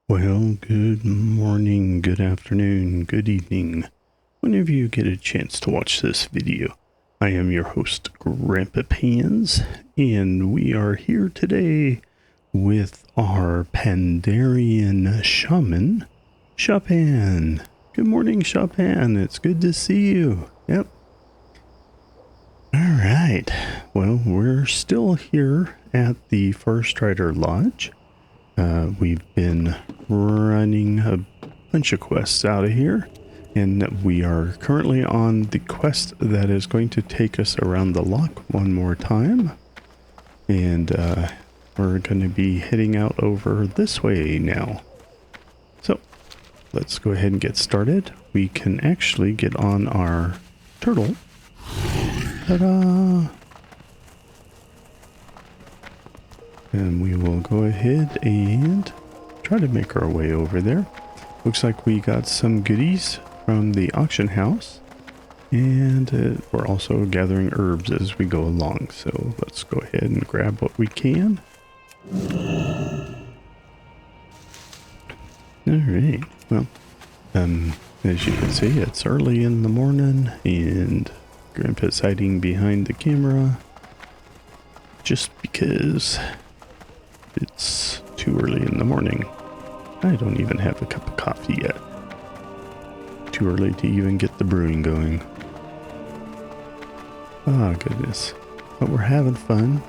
Well, good morning, good afternoon, good evening. Whenever you get a chance to watch this video, I am your host, Grandpa Pans, and we are here today with our Pandarian Shaman, Shapan. Good morning, Shapan. It's good to see you. Yep. All right. Well, we're still here at the First Strider Lodge. We've been running a bunch of quests out of here, and we are currently on the quest that is going to take us around the loch one more time. And we're going to be heading out over this way now. So let's go ahead and get started. We can actually get on our turtle. Ta-da! And we will go ahead and try to make our way over there. Looks like we got some goodies from the auction house. And we're also gathering herbs as we go along. So let's go ahead and grab what we can. Alright, well, as you can see, it's early in the morning and Grandpa's hiding behind the camera just because it's too early in the morning. I don't even have a cup of coffee yet. Too early to even get the brewing going. Oh goodness. But we're having fun.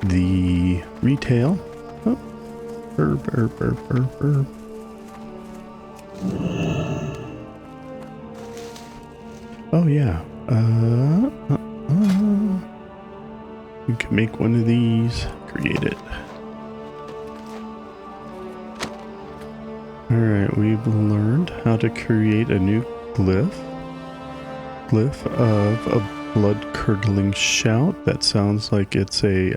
The retail. Oh, herb. Oh yeah. You can make one of these. Create it. Alright, we've learned how to create a new glyph. Glyph of a blood-curdling shout. That sounds like it's a,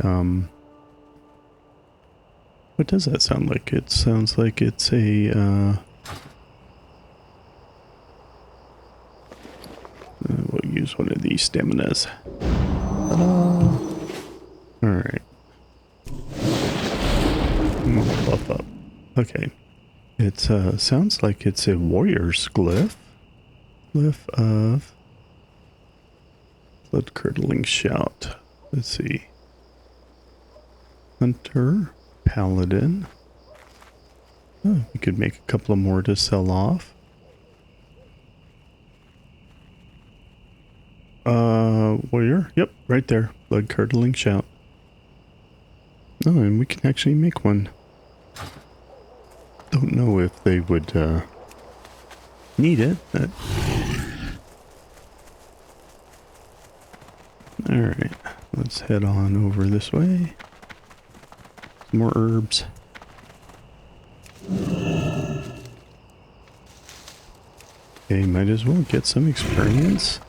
what does that sound like? It sounds like it's a, we'll use one of these staminas. Alright. I'm gonna buff up. Okay. It sounds like it's a warrior's glyph. Glyph of blood-curdling shout. Let's see. Hunter, paladin. Oh, we could make a couple of more to sell off. Warrior. Yep, right there. Blood-curdling shout. Oh, and we can actually make one. Don't know if they would need it, but alright, let's head on over this way. Some more herbs. Okay, might as well get some experience.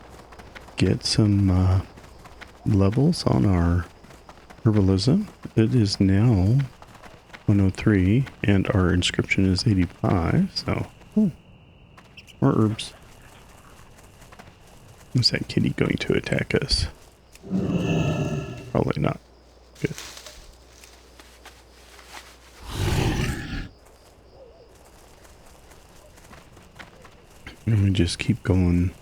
Get some levels on our herbalism. It is now 103 and our inscription is 85, so more herbs. Is that kitty going to attack us? Probably not. Good. And we just keep going,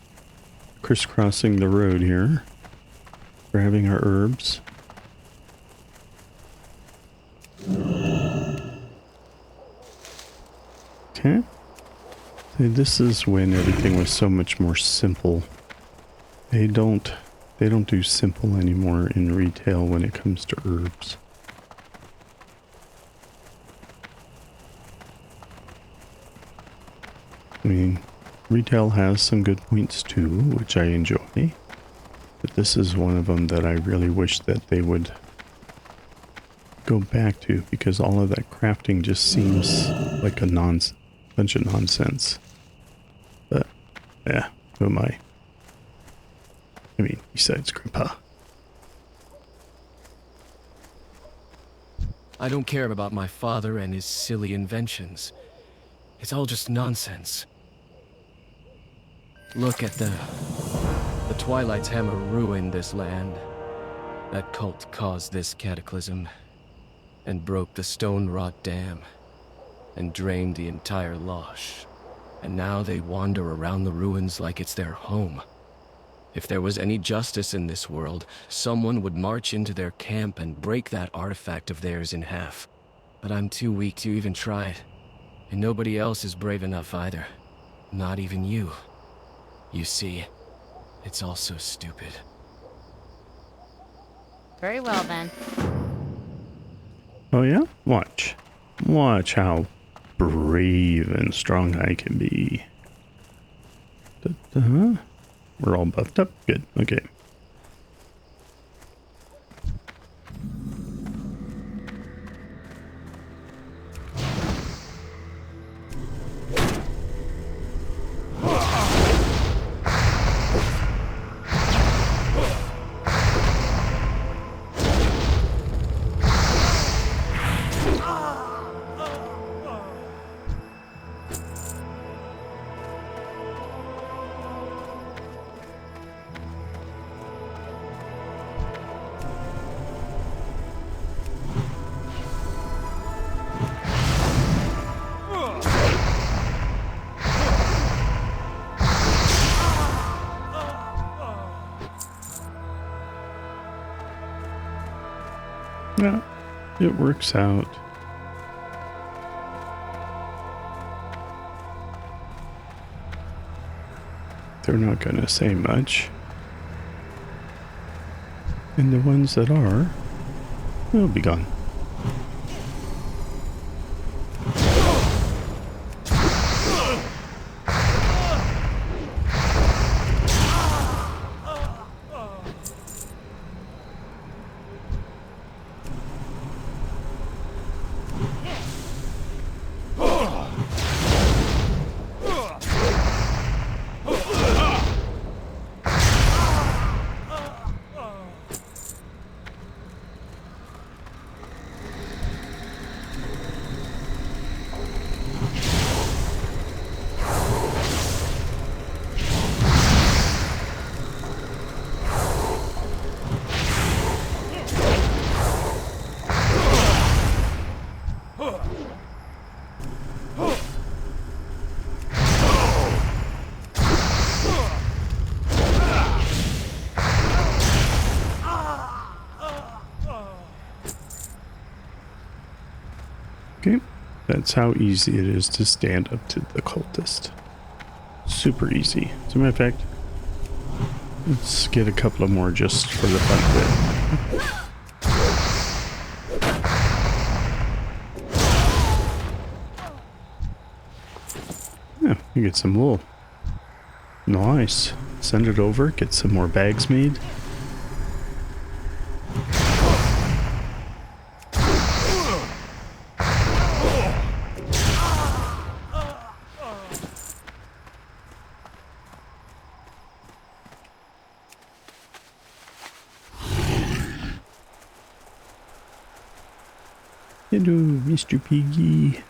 crisscrossing the road here, grabbing our herbs. Okay. See, this is when everything was so much more simple. They don't do simple anymore in retail when it comes to herbs. I mean, retail has some good points too, which I enjoy. But this is one of them that I really wish that they would go back to, because all of that crafting just seems like a bunch of nonsense. But yeah, who am I? I mean, besides Grandpa. I don't care about my father and his silly inventions. It's all just nonsense. Look at the Twilight's hammer ruined this land. That cult caused this cataclysm and broke the stone rot dam. and drained the entire Loch. And now they wander around the ruins like it's their home. If there was any justice in this world, someone would march into their camp and break that artifact of theirs in half. But I'm too weak to even try it. And nobody else is brave enough either. Not even you. You see, it's all so stupid. Very well, then. Oh yeah? Watch. Watch how brave and strong I can be. Da-da. We're all buffed up? Good. Okay. Yeah, it works out. They're not going to say much. And the ones that are, will be gone. Okay, that's how easy it is to stand up to the cultist. Super easy. As a matter of fact, let's get a couple of more just for the fun of it. Yeah, you get some wool. Nice. Send it over, get some more bags made. Hello, Mr. Piggy.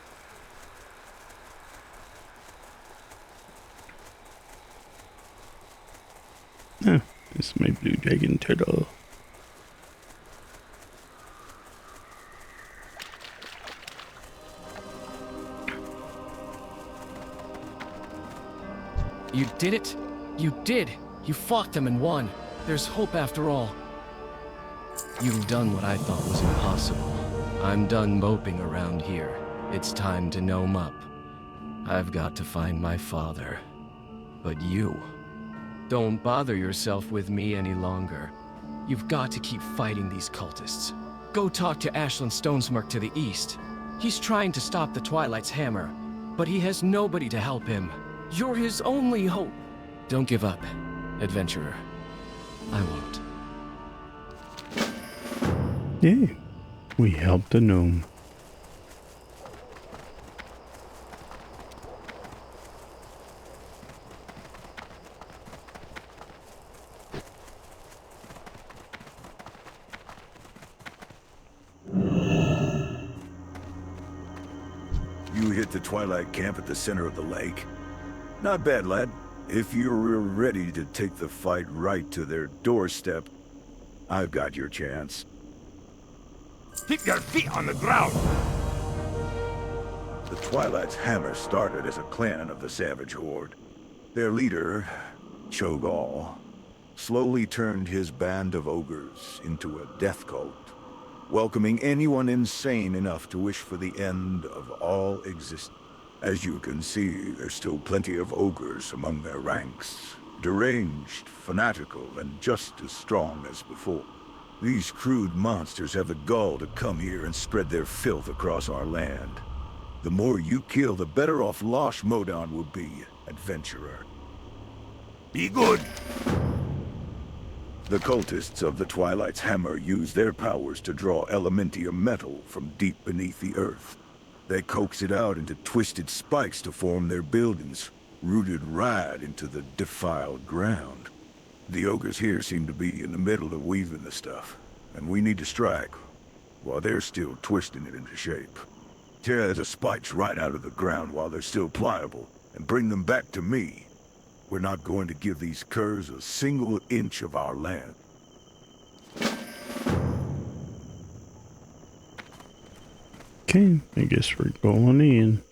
Ah, this is my blue dragon turtle. You did it? You did! You fought them and won. There's hope after all. You've done what I thought was impossible. I'm done moping around here. It's time to gnome up. I've got to find my father. But you... don't bother yourself with me any longer. You've got to keep fighting these cultists. Go talk to Ashland Stonesmark to the east. He's trying to stop the Twilight's hammer, but he has nobody to help him. You're his only hope. Don't give up, adventurer. I won't. Yay. We helped a gnome. You hit the Twilight camp at the center of the lake. Not bad, lad. If you're ready to take the fight right to their doorstep, I've got your chance. Keep your feet on the ground! The Twilight's hammer started as a clan of the Savage Horde. Their leader, Cho'Gall, slowly turned his band of ogres into a death cult, welcoming anyone insane enough to wish for the end of all existence. As you can see, there's still plenty of ogres among their ranks, deranged, fanatical, and just as strong as before. These crude monsters have the gall to come here and spread their filth across our land. The more you kill, the better off Loch Modan will be, adventurer. Be good! The cultists of the Twilight's hammer use their powers to draw elementium metal from deep beneath the earth. They coax it out into twisted spikes to form their buildings, rooted right into the defiled ground. The ogres here seem to be in the middle of weaving the stuff, and we need to strike, while they're still twisting it into shape. Tear the spikes right out of the ground while they're still pliable, and bring them back to me. We're not going to give these curs a single inch of our land. Okay, I guess we're going in.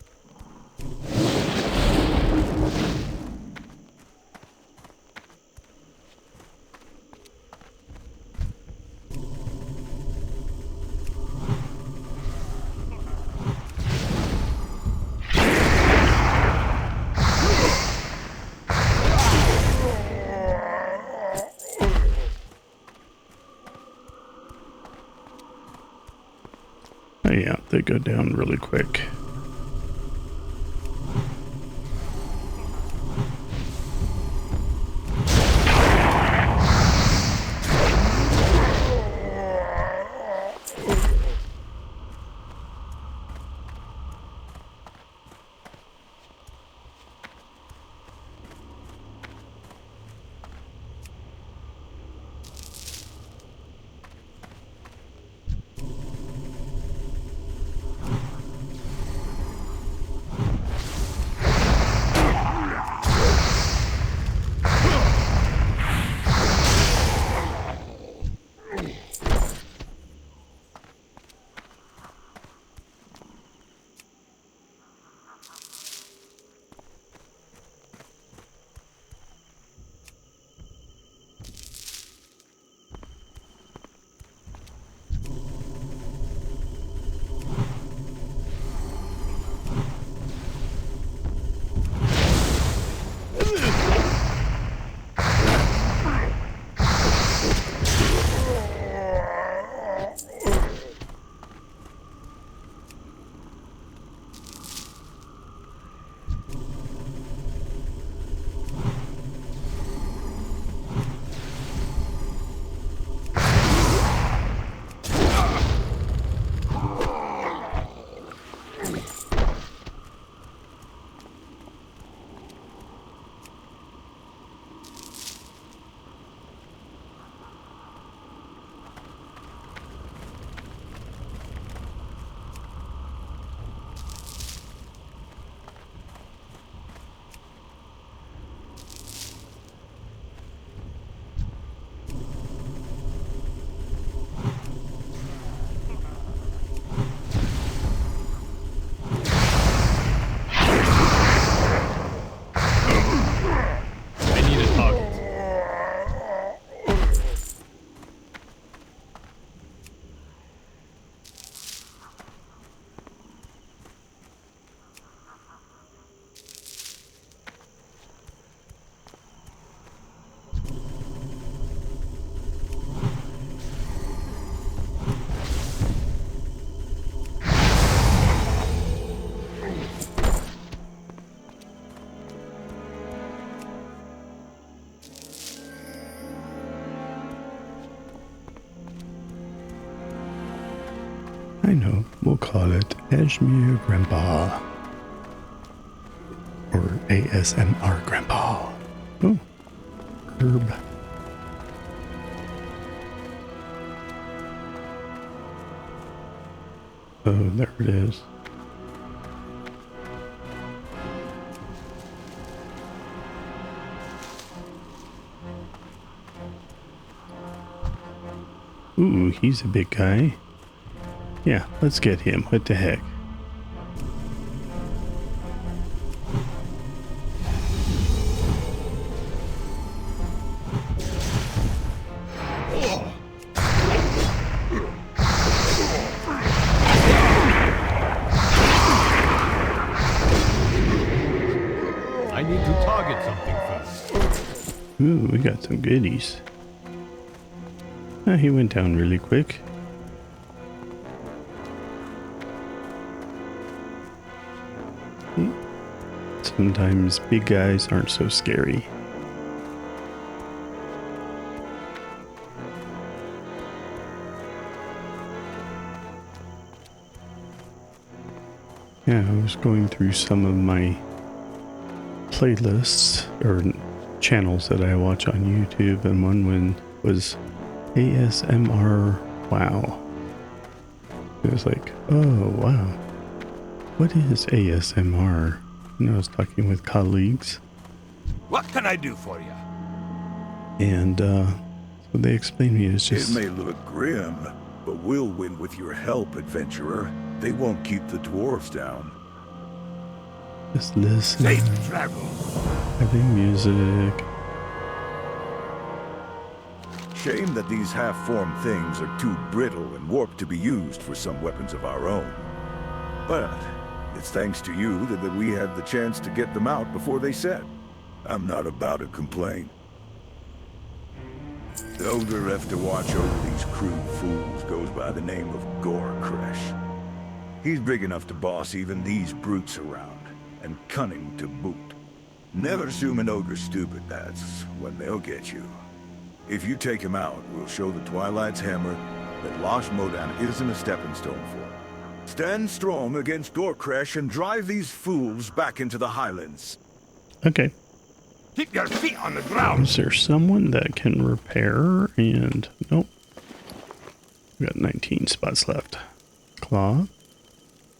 Oh yeah, they go down really quick. I know, we'll call it Ashmere Grandpa. Or ASMR Grandpa. Oh, herb. Oh, there it is. Ooh, he's a big guy. Yeah, let's get him. What the heck? get something first. Ooh, we got some goodies. He went down really quick. Sometimes big guys aren't so scary. Yeah, I was going through some of my playlists or channels that I watch on YouTube, and one was ASMR Wow. It was like, oh wow, what is ASMR? And I was talking with colleagues. What can I do for you? And so they explained to me it's just... It may look grim, but we'll win with your help, adventurer. They won't keep the dwarves down. Just listen. Safe travel. Having music. Shame that these half-formed things are too brittle and warped to be used for some weapons of our own. But it's thanks to you that we had the chance to get them out before they set. I'm not about to complain. The ogre left to watch over these crude fools goes by the name of Warcraft. He's big enough to boss even these brutes around, and cunning to boot. Never assume an ogre's stupid, that's when they'll get you. If you take him out, we'll show the Twilight's hammer that Loch Modan isn't a stepping stone for. Stand strong against Warcraft and drive these fools back into the Highlands. Okay. Keep your feet on the ground. Is there someone that can repair? And nope. We got 19 spots left. Cloth,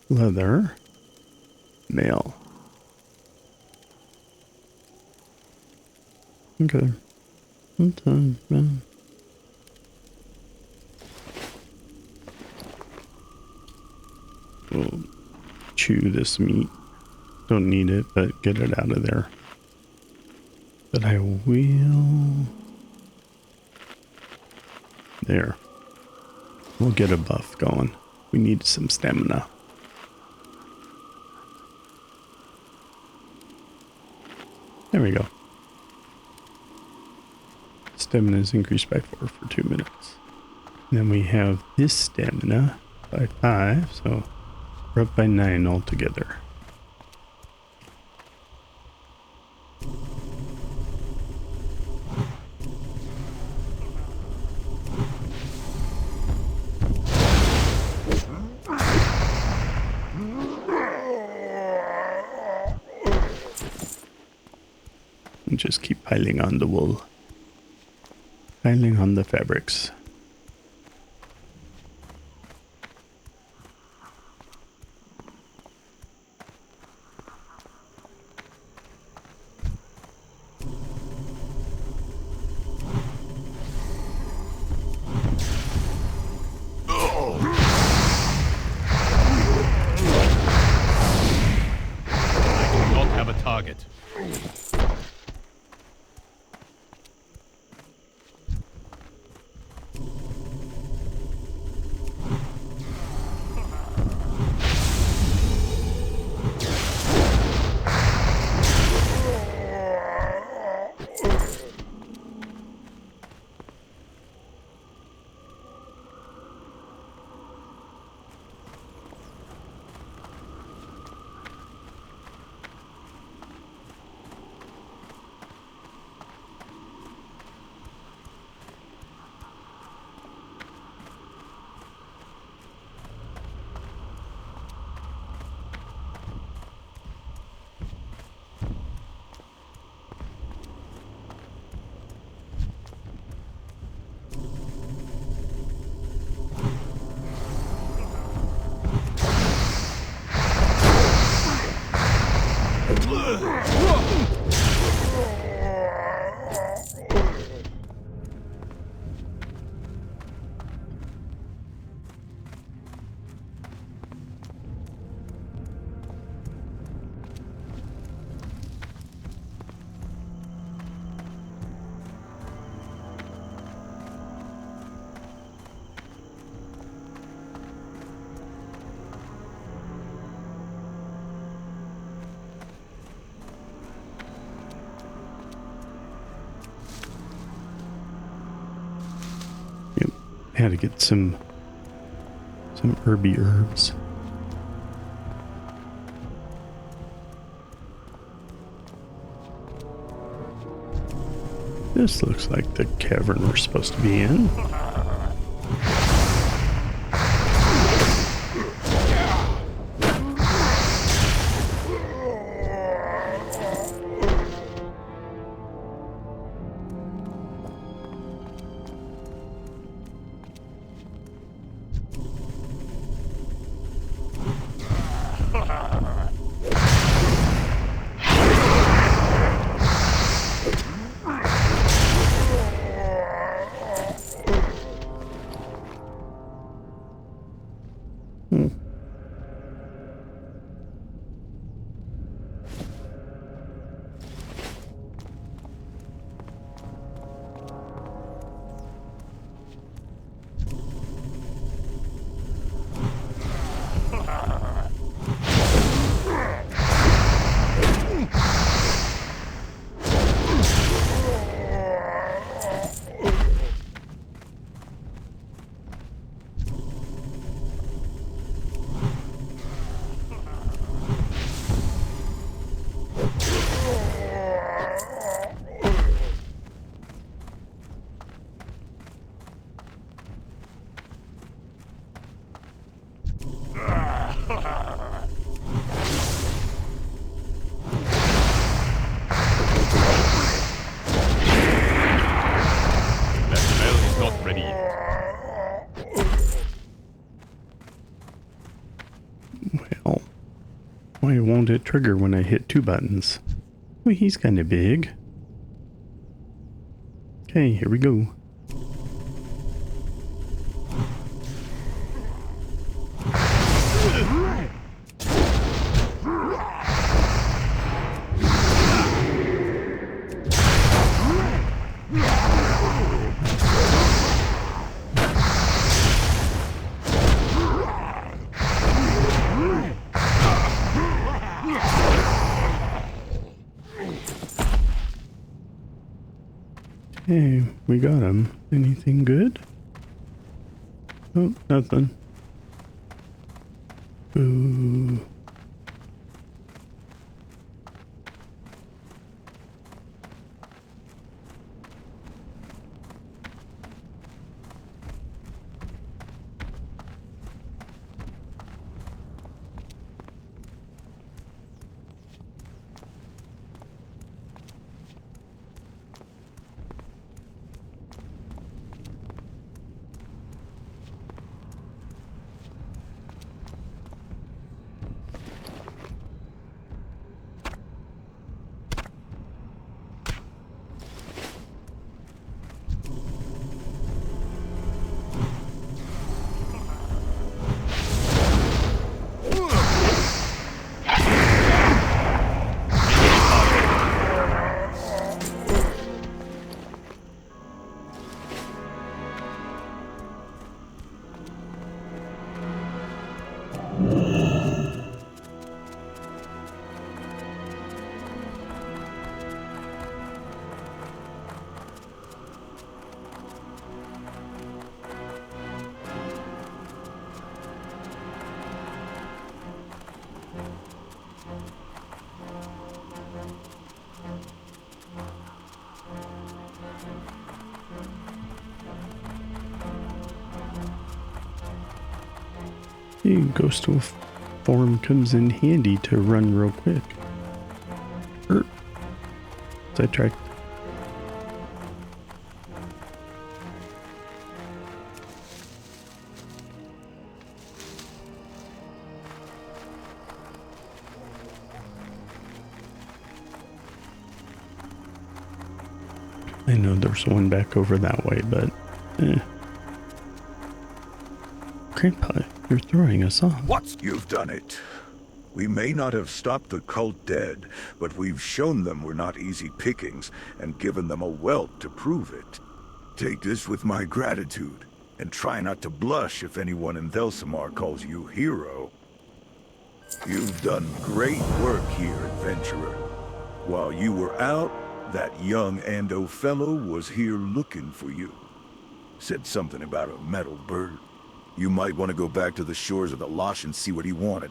leather, mail. Okay. We'll chew this meat. Don't need it, but get it out of there. But I will... There. We'll get a buff going. We need some stamina. There we go. Stamina is increased by 4 for 2 minutes. And then we have this stamina by 5, so we're up by 9 altogether. And just keep piling on the wool. Piling on the fabrics. I do not have a target. Had to get some herby herbs. This looks like the cavern we're supposed to be in. Why won't it trigger when I hit 2 buttons? Well, he's kind of big. Okay, here we go. Hey, we got him. Anything good? Oh, nothing. Boo. Ghostal form comes in handy to run real quick. Sidetracked. I know there's one back over that way, but Grandpa, you're throwing us off. What? You've done it. We may not have stopped the cult dead, but we've shown them we're not easy pickings and given them a welt to prove it. Take this with my gratitude, and try not to blush if anyone in Thelsamar calls you hero. You've done great work here, adventurer. While you were out, that young Ando fellow was here looking for you. Said something about a metal bird. You might want to go back to the shores of the Loch and see what he wanted.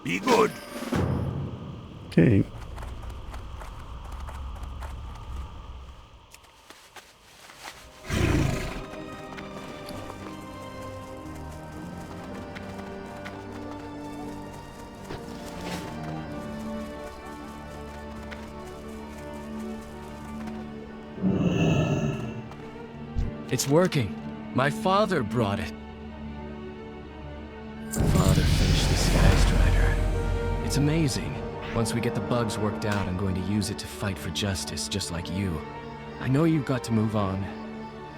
Be good. Okay. It's working. My father brought it. Father finished the Sky Strider. It's amazing. Once we get the bugs worked out, I'm going to use it to fight for justice, just like you. I know you've got to move on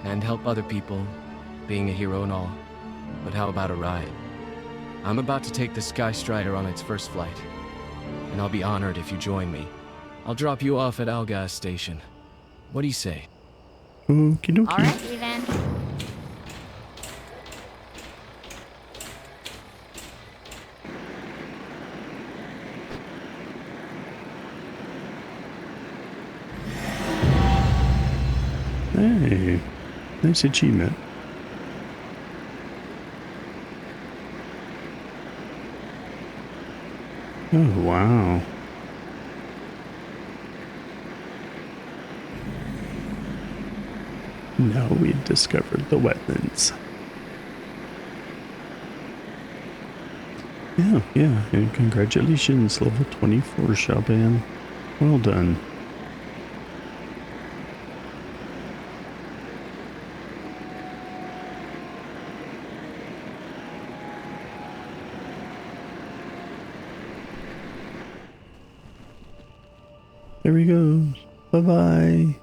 and help other people, being a hero and all. But how about a ride? I'm about to take the Sky Strider on its first flight, and I'll be honored if you join me. I'll drop you off at Algas Station. What do you say? Okie dokie. All right, even. Hey, nice achievement. Oh, wow. Now we've discovered the wetlands. Yeah, and congratulations, level 24, Shapan. Well done. There he goes. Bye-bye.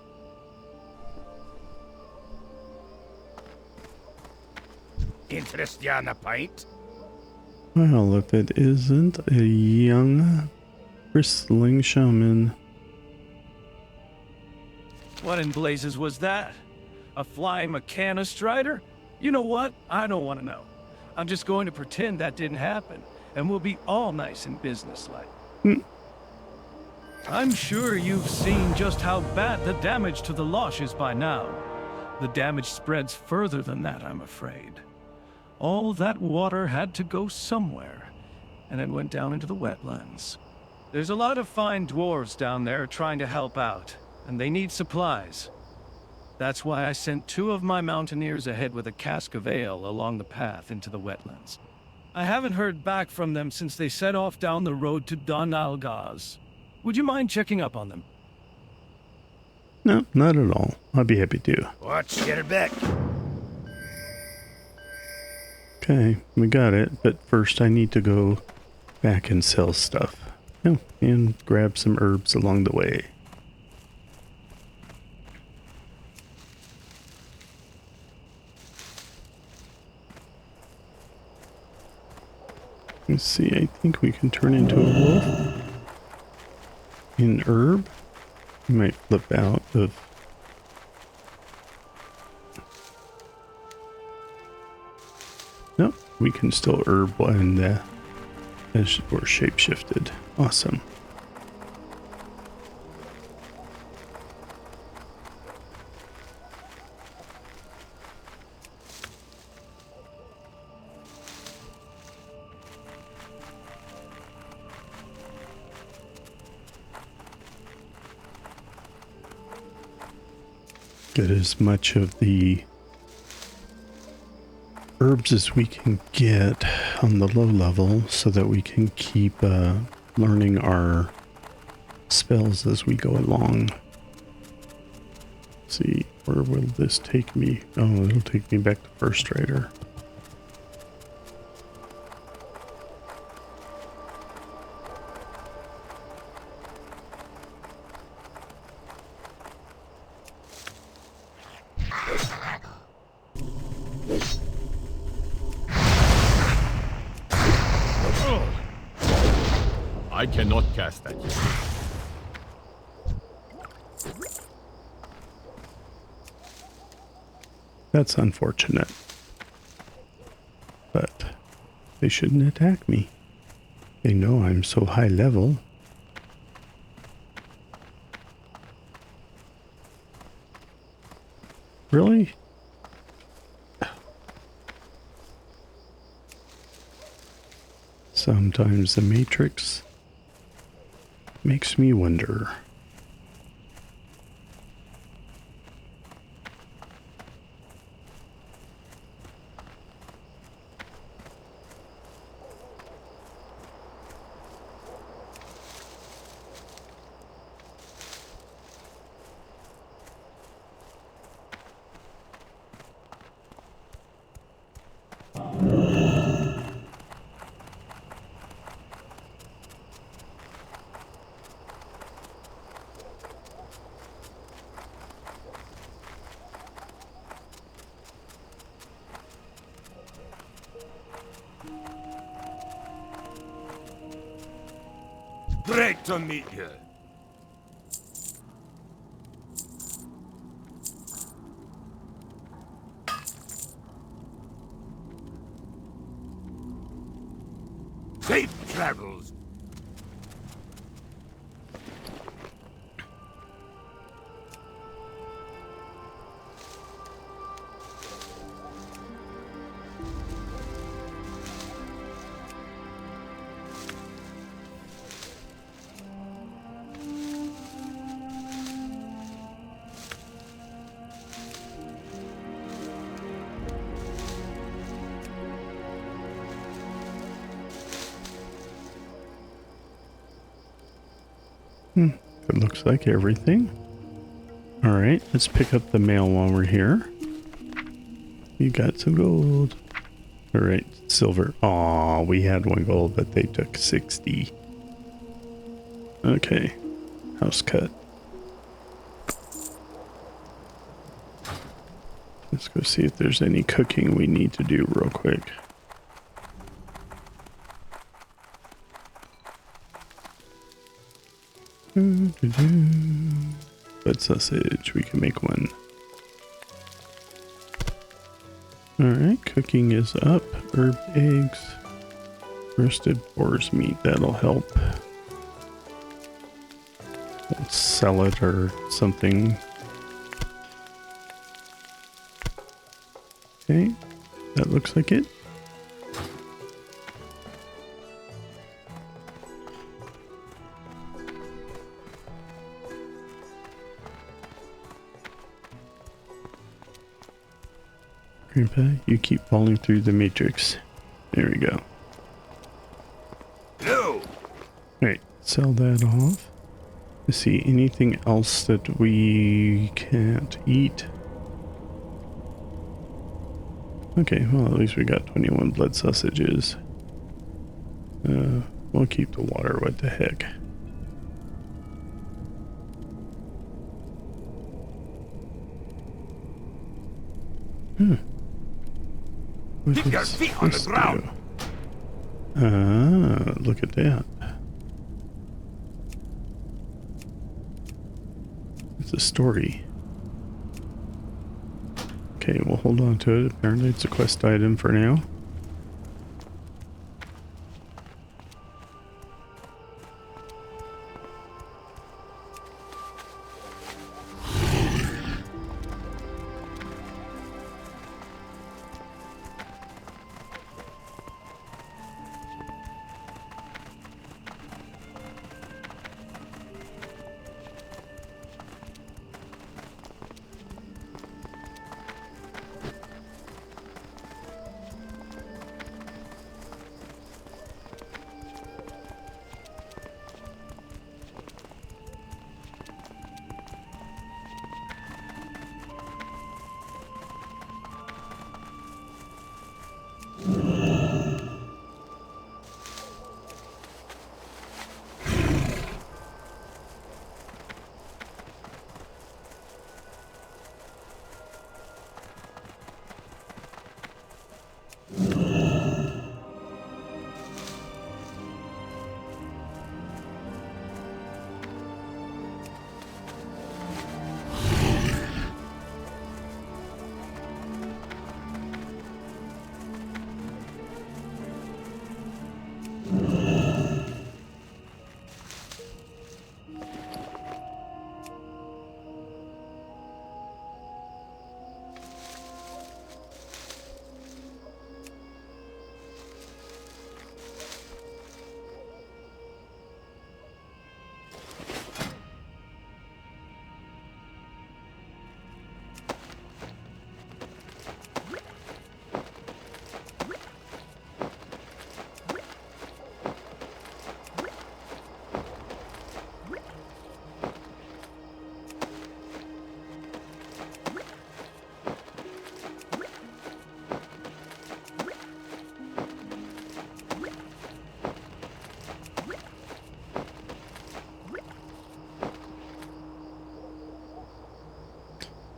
Interest you on a pint? Well, if it isn't a young, bristling shaman. What in blazes was that? A flying Mechana Strider? You know what? I don't want to know. I'm just going to pretend that didn't happen, and we'll be all nice and businesslike. I'm sure you've seen just how bad the damage to the Loch is by now. The damage spreads further than that, I'm afraid. All that water had to go somewhere, and it went down into the wetlands. There's a lot of fine dwarves down there trying to help out, and they need supplies. That's why I sent 2 of my mountaineers ahead with a cask of ale along the path into the wetlands. I haven't heard back from them since they set off down the road to Don Algaz. Would you mind checking up on them? No, not at all. I'd be happy to. Watch your back. Okay, we got it, but first I need to go back and sell stuff. Oh, and grab some herbs along the way. Let's see, I think we can turn into a wolf. In herb, we might flip out of... Nope, we can still herb and as we're shape-shifted. Awesome. Get as much of the herbs as we can get on the low level so that we can keep learning our spells as we go along. Let's see, where will this take me? Oh, it'll take me back to First Rider. I cannot cast that yet. That's unfortunate. But they shouldn't attack me. They know I'm so high level. Really? Sometimes the Matrix makes me wonder. Great to meet you. Safe travels. It looks like everything. Alright, let's pick up the mail while we're here. You got some gold. Alright, silver. Aw, we had 1 gold, but they took 60. Okay, house cut. Let's go see if there's any cooking we need to do real quick. Blood sausage, we can make 1. Alright, cooking is up. Herb eggs. Roasted boar's meat, that'll help. We'll sell it or something. Okay, that looks like it. Grandpa, you keep falling through the matrix. There we go. No. Alright, sell that off. Let's see, anything else that we can't eat? Okay, well at least we got 21 blood sausages. We'll keep the water, what the heck. What Keep your does feet on the this ground. do? Ah, look at that. It's a story. Okay, we'll hold on to it. Apparently it's a quest item for now.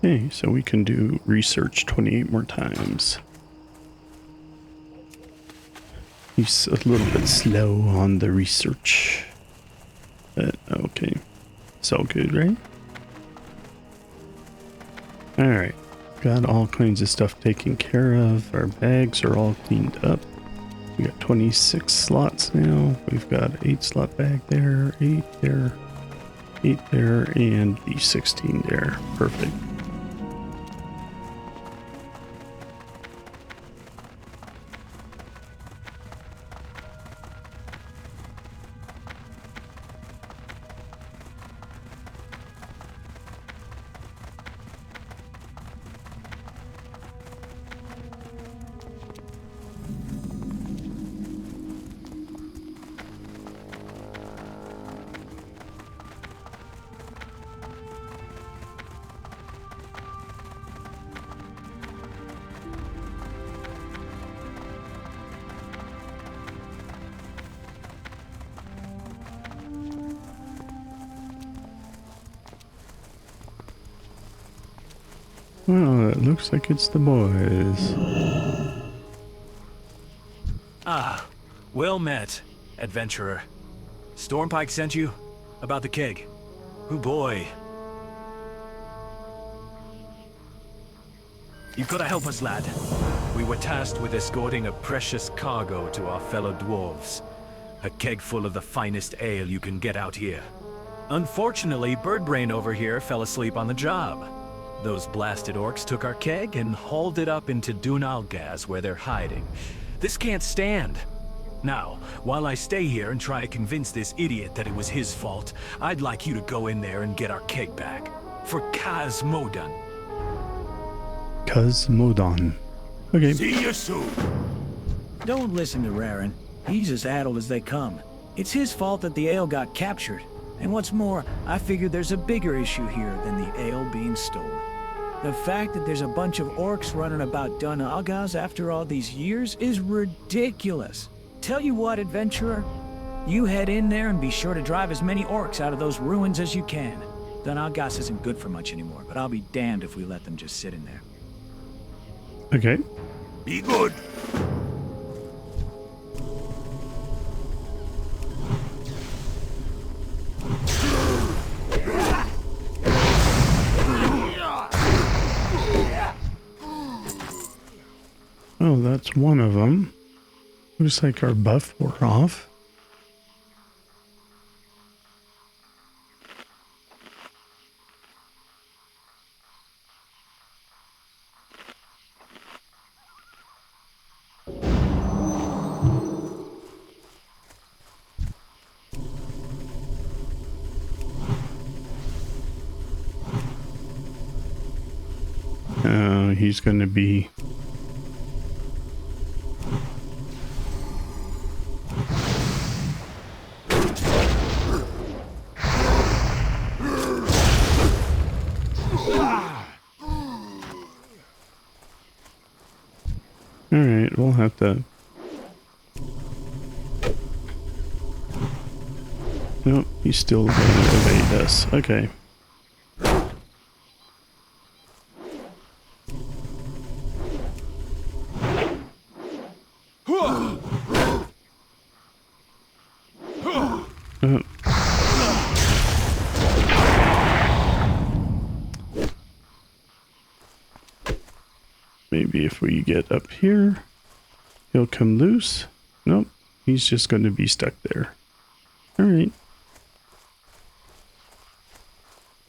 Okay, so we can do research 28 more times. He's a little bit slow on the research. But okay. It's all good, right? Alright. Got all kinds of stuff taken care of. Our bags are all cleaned up. We got 26 slots now. We've got 8 slot bag there, 8 there, 8 there, and the 16 there. Perfect. Well, it looks like it's the boys. Ah, well met, adventurer. Stormpike sent you? About the keg? Oh boy. You've got to help us, lad. We were tasked with escorting a precious cargo to our fellow dwarves. A keg full of the finest ale you can get out here. Unfortunately, Birdbrain over here fell asleep on the job. Those blasted orcs took our keg and hauled it up into Dunalgaz where they're hiding. This can't stand. Now, while I stay here and try to convince this idiot that it was his fault, I'd like you to go in there and get our keg back. For Modan. Modan. Okay. See you soon. Don't listen to Raren. He's as addled as they come. It's his fault that the ale got captured. And what's more, I figure there's a bigger issue here than the ale being stolen. The fact that there's a bunch of orcs running about Dun Algaz after all these years is ridiculous. Tell you what, adventurer, you head in there and be sure to drive as many orcs out of those ruins as you can. Dun Algaz isn't good for much anymore, but I'll be damned if we let them just sit in there. Okay. Be good. Oh, that's one of them. Looks like our buff wore off. He's going to be... Alright, we'll have to... Nope, he's still going to evade us. Okay. Maybe if we get up here, he'll come loose. Nope, he's just going to be stuck there. Alright.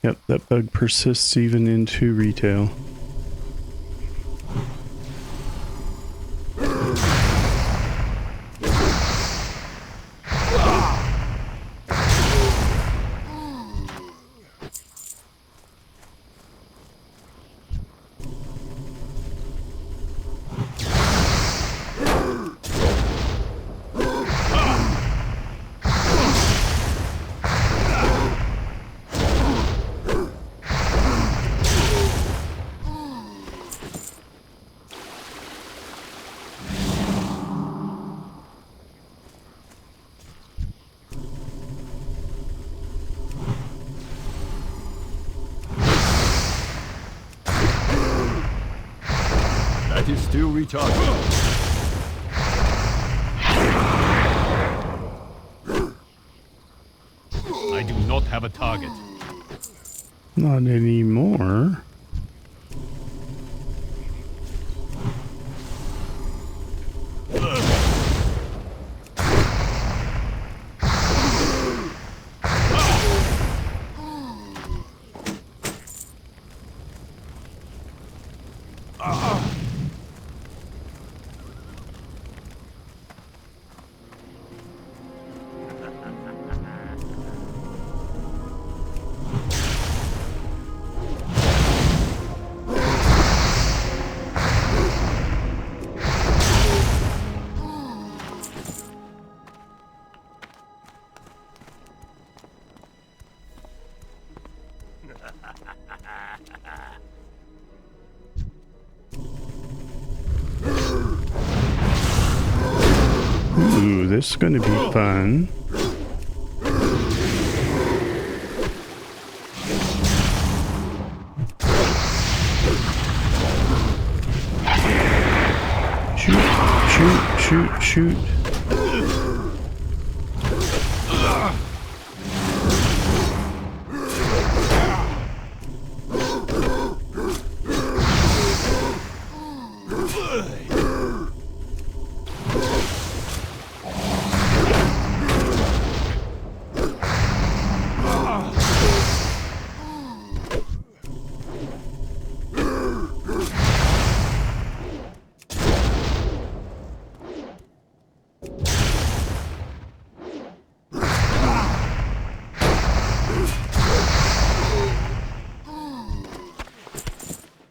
Yep, that bug persists even into retail. That is still retarded. I do not have a target. Not anymore. Ooh, this is gonna be fun. Shoot.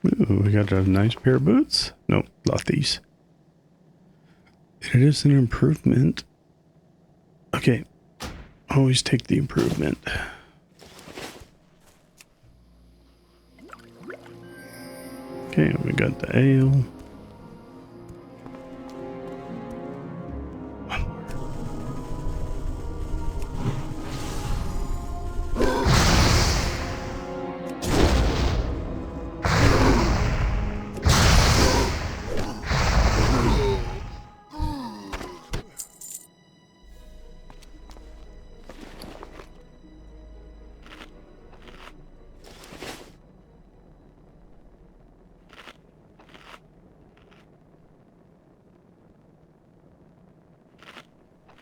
Ooh, we got a nice pair of boots. Nope, not these. It is an improvement. Okay, always take the improvement. Okay, we got the ale.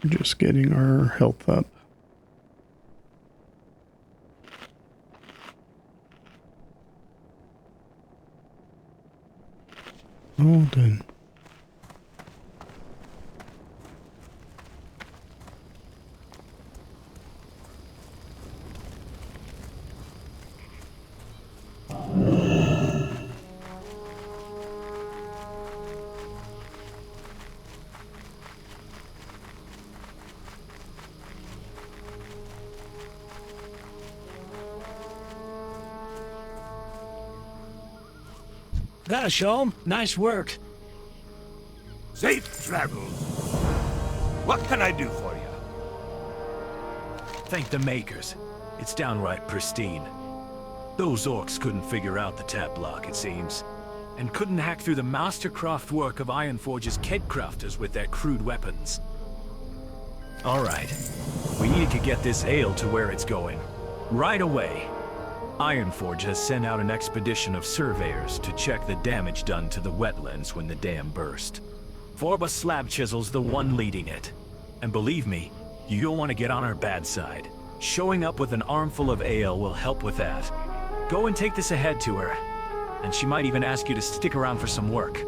We're just getting our health up. All done. That show 'em. Nice work. Safe travels. What can I do for you? Thank the makers. It's downright pristine. Those orcs couldn't figure out the tap lock, it seems, and couldn't hack through the mastercraft work of Ironforge's Kedcrafters with their crude weapons. Alright, we need to get this ale to where it's going. Right away. Ironforge has sent out an expedition of surveyors to check the damage done to the wetlands when the dam burst. Forbus Slabchisel's the one leading it. And believe me, you don't want to get on our bad side. Showing up with an armful of ale will help with that. Go and take this ahead to her, and she might even ask you to stick around for some work.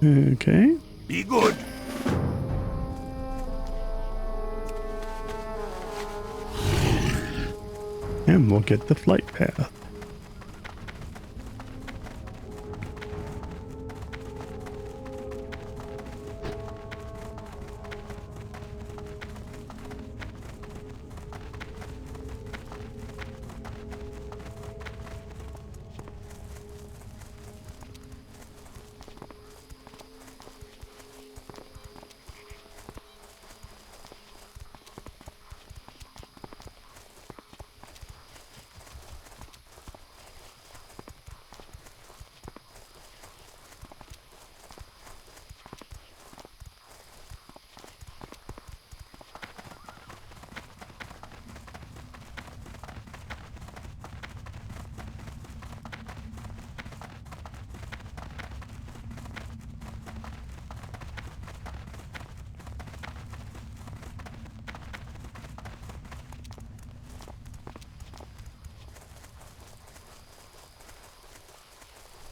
Okay. Be good. And we'll get the flight path.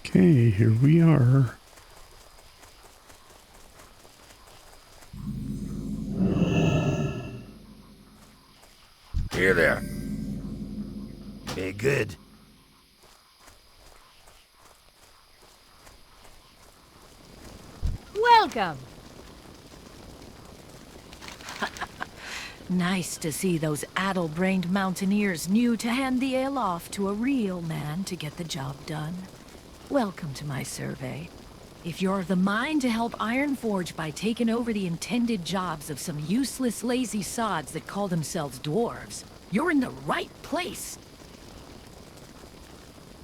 Okay, here we are. Here there. Be good. Welcome. Nice to see those addle-brained mountaineers knew to hand the ale off to a real man to get the job done. Welcome to my survey. If you're of the mind to help Ironforge by taking over the intended jobs of some useless lazy sods that call themselves dwarves, you're in the right place.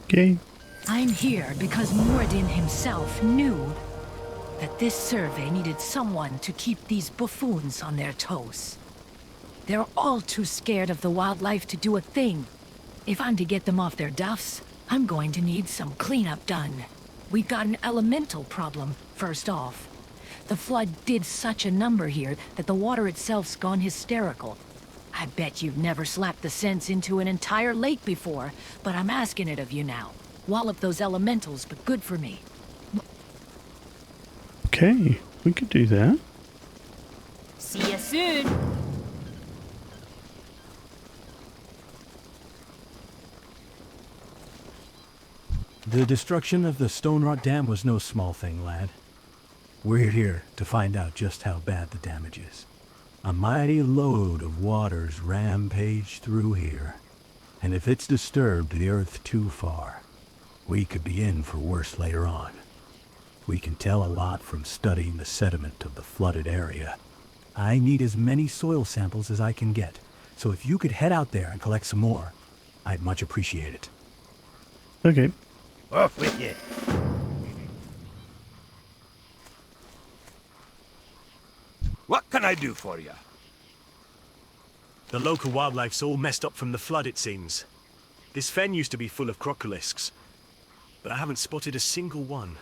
Okay. I'm here because Moradin himself knew that this survey needed someone to keep these buffoons on their toes. They're all too scared of the wildlife to do a thing. If I'm to get them off their duffs, I'm going to need some cleanup done. We've got an elemental problem, first off. The flood did such a number here that the water itself's gone hysterical. I bet you've never slapped the sense into an entire lake before, but I'm asking it of you now. Wallop those elementals, but good for me. Okay, we could do that. See you soon. The destruction of the Stone Rot Dam was no small thing, lad. We're here to find out just how bad the damage is. A mighty load of waters rampage through here, and if it's disturbed the earth too far, we could be in for worse later on. We can tell a lot from studying the sediment of the flooded area. I need as many soil samples as I can get, so if you could head out there and collect some more, I'd much appreciate it. Okay. Off with you. What can I do for you? The local wildlife's all messed up from the flood, it seems. This fen used to be full of crocolisks, but I haven't spotted a single one.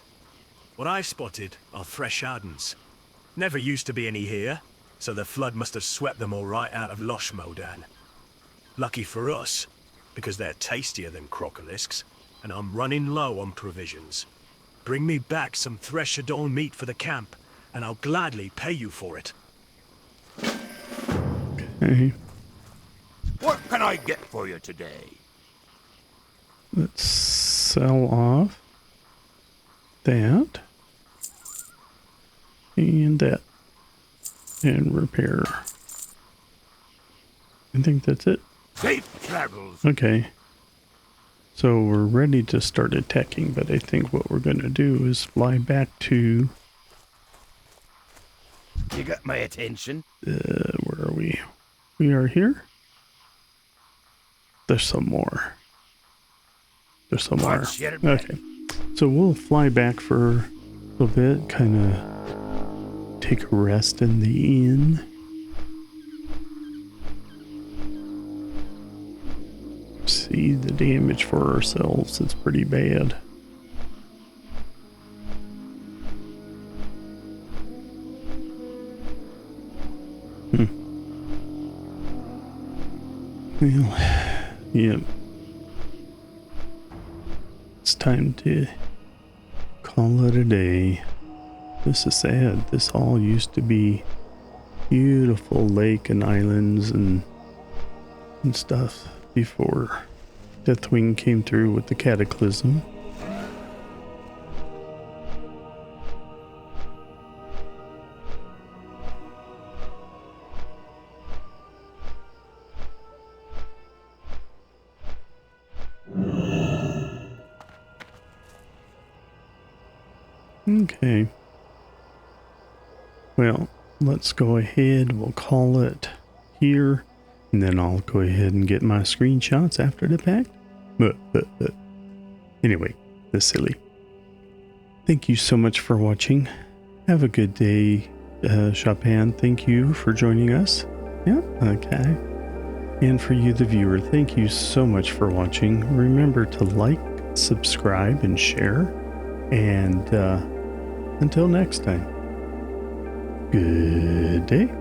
What I've spotted are fresh ardens. Never used to be any here, so the flood must have swept them all right out of Loch Modan. Lucky for us, because they're tastier than crocolisks, and I'm running low on provisions. Bring me back some thresher-dawn meat for the camp, and I'll gladly pay you for it. Okay. What can I get for you today? Let's sell off that. And that. And repair. I think that's it. Safe travels. Okay. So we're ready to start attacking, but I think what we're going to do is fly back to... You got my attention. Where are we? We are here? There's some more. There's some more. Watch your back. Okay. So we'll fly back for a little bit, kind of take a rest in the inn. See the damage for ourselves. It's pretty bad. Well, yep. It's time to call it a day. This is sad. This all used to be beautiful lake and islands and stuff before Deathwing came through with the cataclysm. Okay. Well, let's go ahead. We'll call it here. And then I'll go ahead and get my screenshots after the fact. But. Anyway, that's silly. Thank you so much for watching. Have a good day, Shapan. Thank you for joining us. Yeah, okay. And for you, the viewer, thank you so much for watching. Remember to like, subscribe, and share. And until next time, good day.